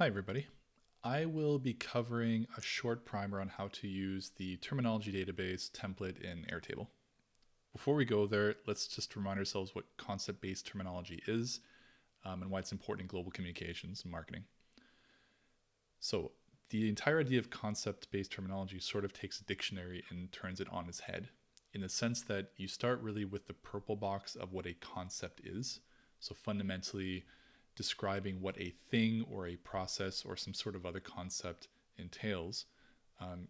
Hi everybody. I will be covering a short primer on how to use the terminology database template in Airtable. Before we go there, let's just remind ourselves what concept-based terminology is and why it's important in global communications and marketing. So the entire idea of concept-based terminology sort of takes a dictionary and turns it on its head, in the sense that you start really with the purple box of what a concept is. So fundamentally, describing what a thing or a process or some sort of other concept entails.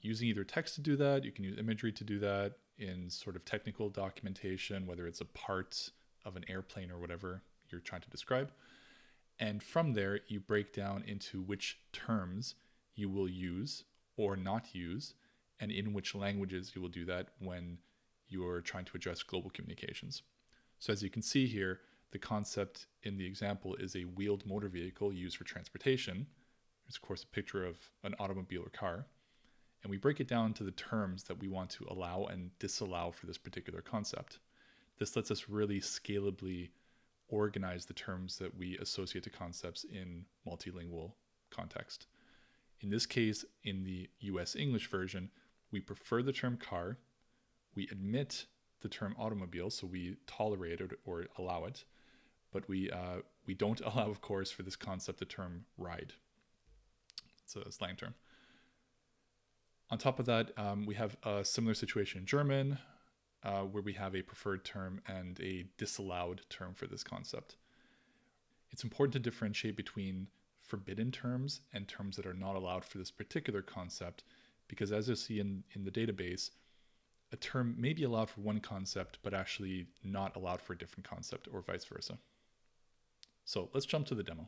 Using either text to do that, you can use imagery to do that in sort of technical documentation, whether it's a part of an airplane or whatever you're trying to describe. And from there, you break down into which terms you will use or not use, and in which languages you will do that when you're trying to address global communications. So as you can see here, the concept in the example is a wheeled motor vehicle used for transportation. It's, of course, a picture of an automobile or car. And we break it down to the terms that we want to allow and disallow for this particular concept. This lets us really scalably organize the terms that we associate to concepts in multilingual context. In this case, in the US English version, we prefer the term car, we admit the term automobile, so we tolerate it or allow it, but we don't allow, of course, for this concept the term ride. It's a slang term. On top of that, we have a similar situation in German, where we have a preferred term and a disallowed term for this concept. It's important to differentiate between forbidden terms and terms that are not allowed for this particular concept, because as you'll see in the database, a term may be allowed for one concept, but actually not allowed for a different concept, or vice versa. So let's jump to the demo.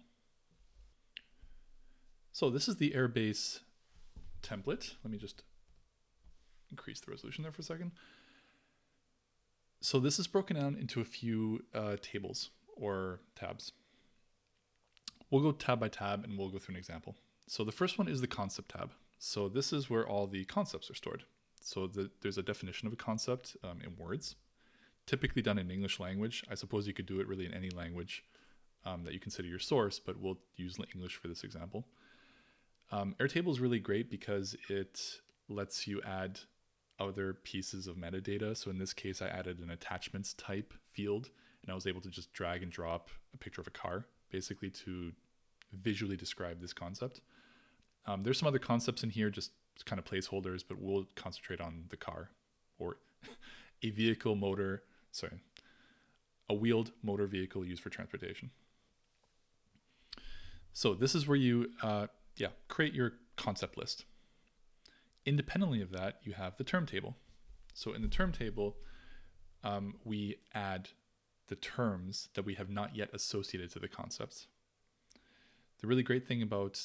So this is the Airbase template. Let me just increase the resolution there for a second. So this is broken down into a few tables or tabs. We'll go tab by tab and we'll go through an example. So the first one is the concept tab. So this is where all the concepts are stored. So there's a definition of a concept in words, typically done in English language. I suppose you could do it really in any language that you consider your source, but we'll use English for this example. Airtable is really great because it lets you add other pieces of metadata. So in this case, I added an attachments type field, and I was able to just drag and drop a picture of a car, basically to visually describe this concept. There's some other concepts in here, just kind of placeholders, but we'll concentrate on the car, or a wheeled motor vehicle used for transportation. So this is where you create your concept list. Independently of that, you have the term table. So in the term table, we add the terms that we have not yet associated to the concepts. The really great thing about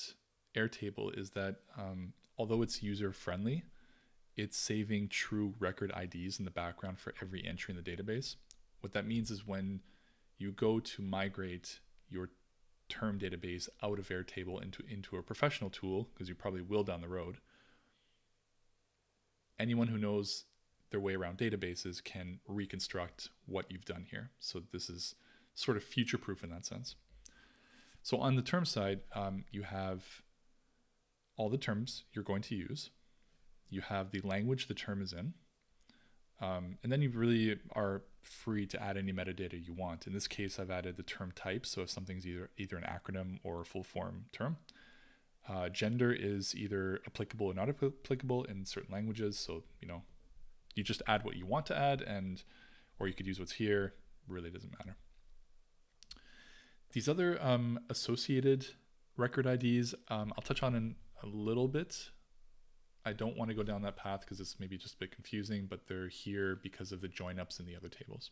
Airtable is that although it's user-friendly, it's saving true record IDs in the background for every entry in the database. What that means is when you go to migrate your term database out of Airtable into a professional tool, because you probably will down the road, anyone who knows their way around databases can reconstruct what you've done here. So this is sort of future-proof in that sense. So on the term side, you have all the terms you're going to use. You have the language the term is in. And then you really are free to add any metadata you want. In this case, I've added the term type. So if something's either an acronym or a full form term. Gender is either applicable or not applicable in certain languages. So, you just add what you want to add, or you could use what's here. Really doesn't matter. These other associated record IDs, I'll touch on in a little bit. I don't want to go down that path because it's maybe just a bit confusing, but they're here because of the join ups in the other tables.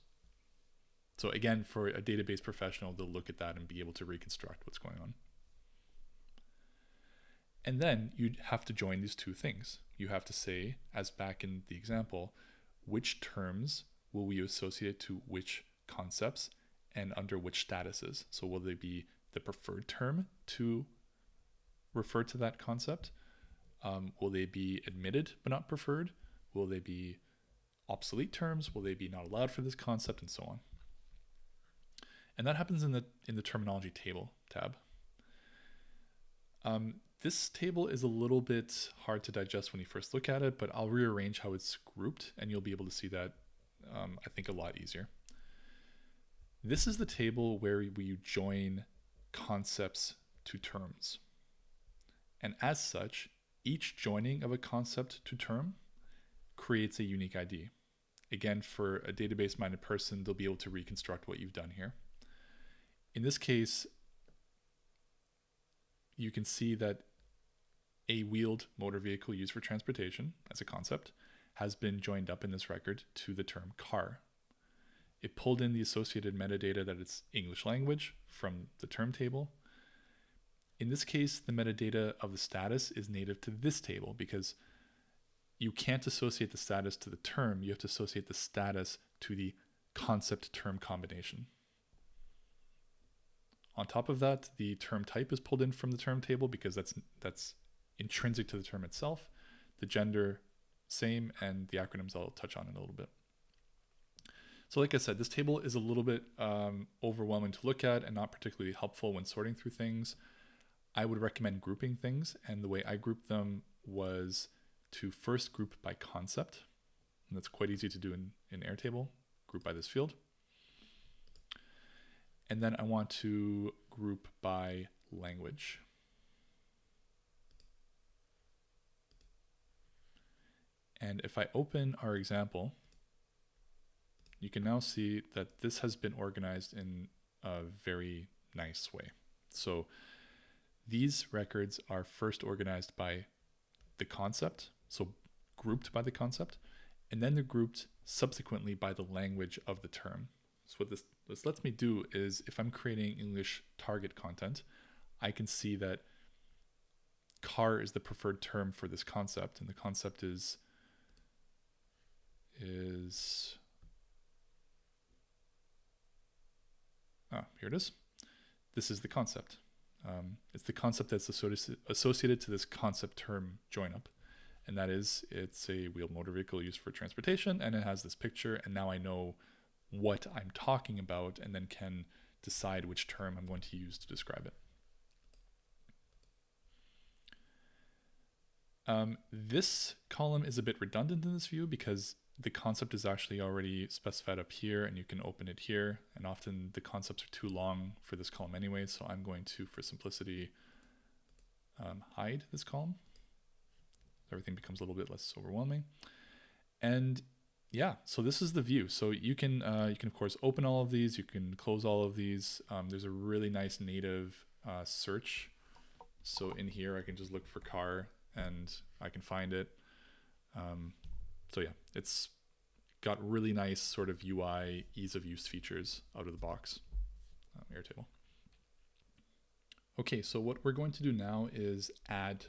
So again, for a database professional, they'll look at that and be able to reconstruct what's going on. And then you have to join these two things. You have to say, as back in the example, which terms will we associate to which concepts and under which statuses. So will they be the preferred term to refer to that concept? Will they be admitted but not preferred? Will they be obsolete terms? Will they be not allowed for this concept, and so on? And that happens in the terminology table tab. This table is a little bit hard to digest when you first look at it, but I'll rearrange how it's grouped and you'll be able to see that, I think, a lot easier. This is the table where we join concepts to terms. And as such, each joining of a concept to term creates a unique ID. Again, for a database-minded person, they'll be able to reconstruct what you've done here. In this case, you can see that a wheeled motor vehicle used for transportation as a concept has been joined up in this record to the term car. It pulled in the associated metadata that it's English language from the term table. In this case, the metadata of the status is native to this table because you can't associate the status to the term. You have to associate the status to the concept term combination. On top of that, the term type is pulled in from the term table because that's intrinsic to the term itself. The gender, same, and the acronyms I'll touch on in a little bit. So like I said, this table is a little bit overwhelming to look at and not particularly helpful when sorting through things. I would recommend grouping things, and the way I grouped them was to first group by concept, and that's quite easy to do in Airtable, group by this field. And then I want to group by language. And if I open our example, you can now see that this has been organized in a very nice way. So these records are first organized by the concept, so grouped by the concept, and then they're grouped subsequently by the language of the term. So what this lets me do is, if I'm creating English target content, I can see that car is the preferred term for this concept, and the concept is here it is. This is the concept. It's the concept that's associated to this concept term join up. And that is, it's a wheeled motor vehicle used for transportation, and it has this picture, and now I know what I'm talking about and then can decide which term I'm going to use to describe it. This column is a bit redundant in this view because the concept is actually already specified up here, and you can open it here, and often the concepts are too long for this column anyway, so I'm going to, for simplicity, hide this column. Everything becomes a little bit less overwhelming. And yeah, so this is the view. So you can of course open all of these, you can close all of these. There's a really nice native search. So in here I can just look for car and I can find it. So yeah, it's got really nice sort of UI ease of use features out of the box, Airtable. Okay, so what we're going to do now is add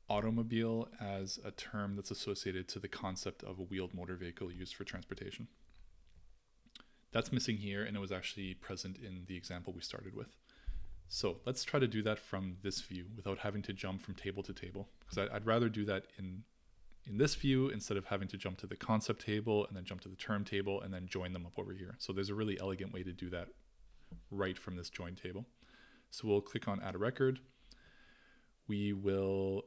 automobile as a term that's associated to the concept of a wheeled motor vehicle used for transportation. That's missing here, and it was actually present in the example we started with. So let's try to do that from this view without having to jump from table to table, because I'd rather do that in this view instead of having to jump to the concept table and then jump to the term table and then join them up over here. So there's a really elegant way to do that right from this join table. So we'll click on add a record. We will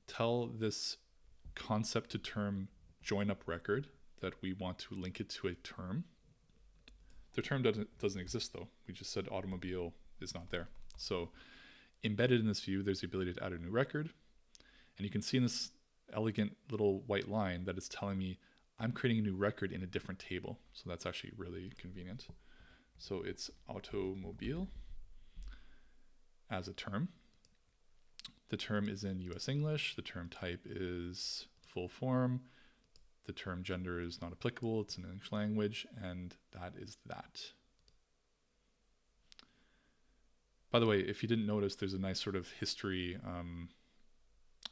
tell this concept to term join up record that we want to link it to a term. The term doesn't exist though. We just said automobile is not there. So embedded in this view, there's the ability to add a new record. And you can see in this elegant little white line that it's telling me I'm creating a new record in a different table. So that's actually really convenient. So it's automobile as a term. The term is in US English. The term type is full form. The term gender is not applicable. It's in English language, and that is that. By the way, if you didn't notice, there's a nice sort of history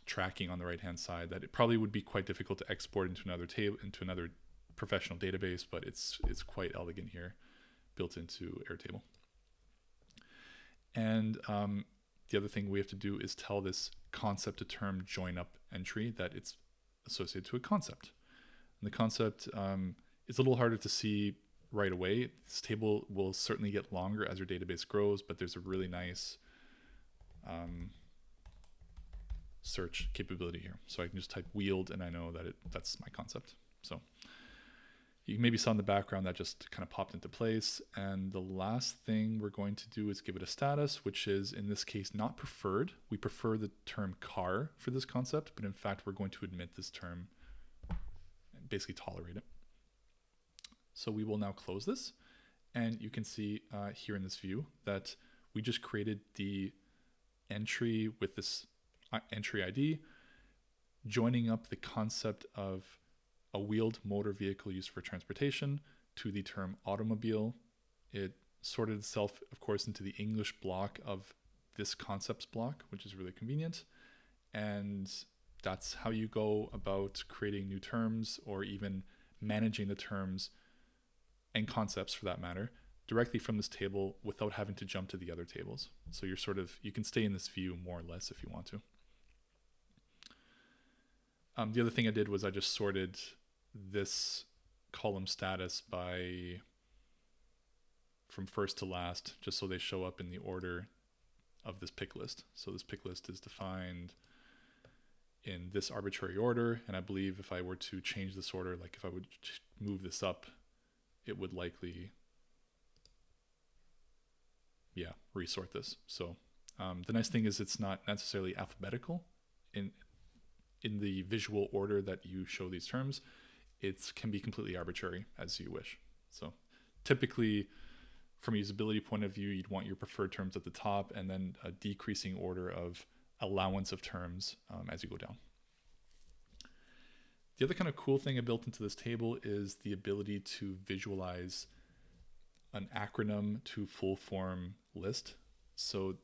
tracking on the right-hand side that it probably would be quite difficult to export into another table, into another professional database, but it's quite elegant here, built into Airtable. And the other thing we have to do is tell this concept to term join up entry that it's associated to a concept. And the concept is a little harder to see right away. This table will certainly get longer as your database grows, but there's a really nice search capability here. So I can just type wheeled and I know that that's my concept. So you maybe saw in the background that just kind of popped into place. And the last thing we're going to do is give it a status, which is in this case not preferred. We prefer the term car for this concept, but in fact we're going to admit this term and basically tolerate it. So we will now close this, and you can see here in this view that we just created the entry with this entry ID, joining up the concept of a wheeled motor vehicle used for transportation to the term automobile. It sorted itself, of course, into the English block of this concepts block, which is really convenient. And that's how you go about creating new terms or even managing the terms and concepts for that matter directly from this table without having to jump to the other tables. So you can stay in this view more or less if you want to. The other thing I did was I just sorted this column status from first to last, just so they show up in the order of this pick list. So this pick list is defined in this arbitrary order, and I believe if I were to change this order, like if I would move this up, it would likely resort this. So the nice thing is it's not necessarily alphabetical in the visual order that you show these terms. It can be completely arbitrary as you wish. So typically from a usability point of view, you'd want your preferred terms at the top and then a decreasing order of allowance of terms as you go down. The other kind of cool thing I built into this table is the ability to visualize an acronym to full form list. So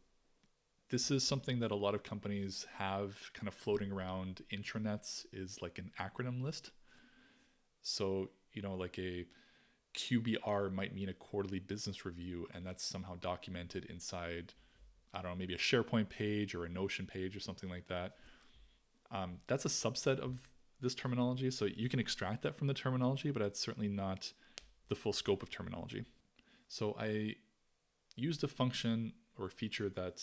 this is something that a lot of companies have kind of floating around intranets, is like an acronym list. So, like a QBR might mean a quarterly business review, and that's somehow documented inside, I don't know, maybe a SharePoint page or a Notion page or something like that. That's a subset of this terminology. So you can extract that from the terminology, but that's certainly not the full scope of terminology. So I used a function or a feature that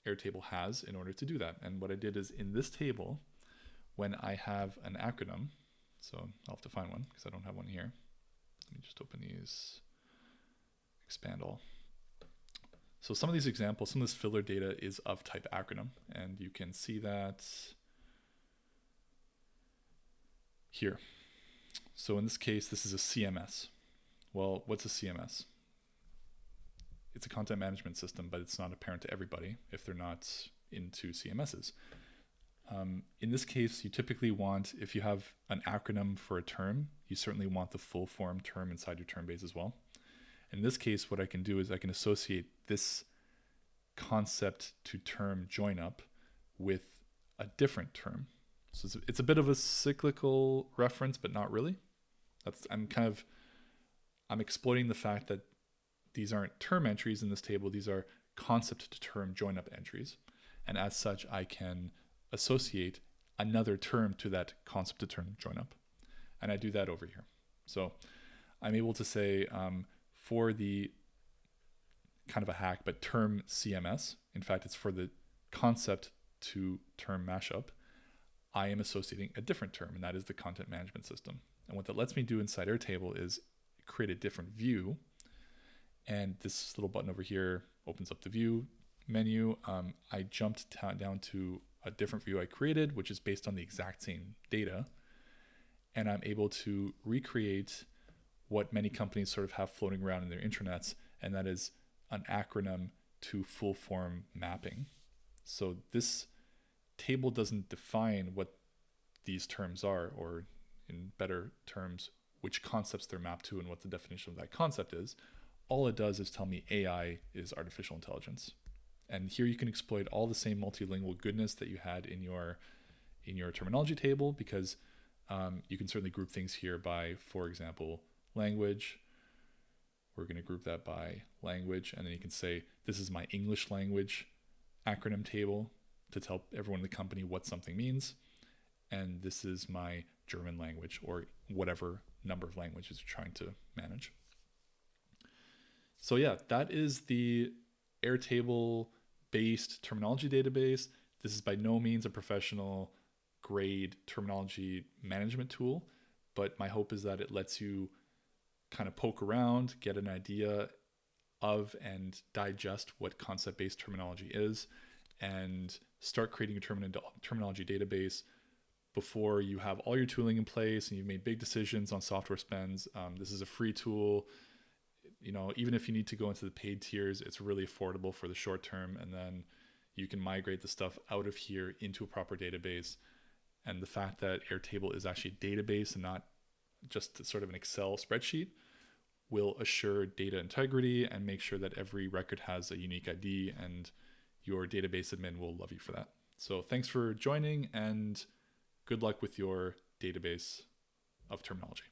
Airtable has in order to do that. And what I did is in this table, when I have an acronym, so I'll have to find one because I don't have one here. Let me just open these, expand all. So some of these examples, some of this filler data is of type acronym, and you can see that here. So in this case, this is a CMS. Well, what's a CMS? It's a content management system, but it's not apparent to everybody if they're not into CMSs. In this case, you typically want, if you have an acronym for a term, you certainly want the full form term inside your term base as well. In this case, what I can do is I can associate this concept to term join up with a different term. So it's a bit of a cyclical reference, but not really. I'm exploiting the fact that these aren't term entries in this table. These are concept to term join up entries. And as such, I can associate another term to that concept to term join up. And I do that over here. So I'm able to say for the kind of a hack, but term CMS, in fact, it's for the concept to term mashup, I am associating a different term, and that is the content management system. And what that lets me do inside Airtable is create a different view. And this little button over here opens up the view menu. I jumped down to a different view I created, which is based on the exact same data. And I'm able to recreate what many companies sort of have floating around in their intranets, and that is an acronym to full form mapping. So this table doesn't define what these terms are, or in better terms, which concepts they're mapped to and what the definition of that concept is. All it does is tell me AI is artificial intelligence. And here you can exploit all the same multilingual goodness that you had in your terminology table, because you can certainly group things here by, for example, language. We're going to group that by language, and then you can say, this is my English language acronym table to tell everyone in the company what something means. And this is my German language, or whatever number of languages you're trying to manage. So yeah, that is the Airtable based terminology database This is by no means a professional grade terminology management tool, but my hope is that it lets you kind of poke around, get an idea of and digest what concept-based terminology is, and start creating a terminology database before you have all your tooling in place and you've made big decisions on software spends. This is a free tool. Even if you need to go into the paid tiers, it's really affordable for the short term, and then you can migrate the stuff out of here into a proper database. And the fact that Airtable is actually a database and not just sort of an Excel spreadsheet will assure data integrity and make sure that every record has a unique ID, and your database admin will love you for that. So thanks for joining, and good luck with your database of terminology.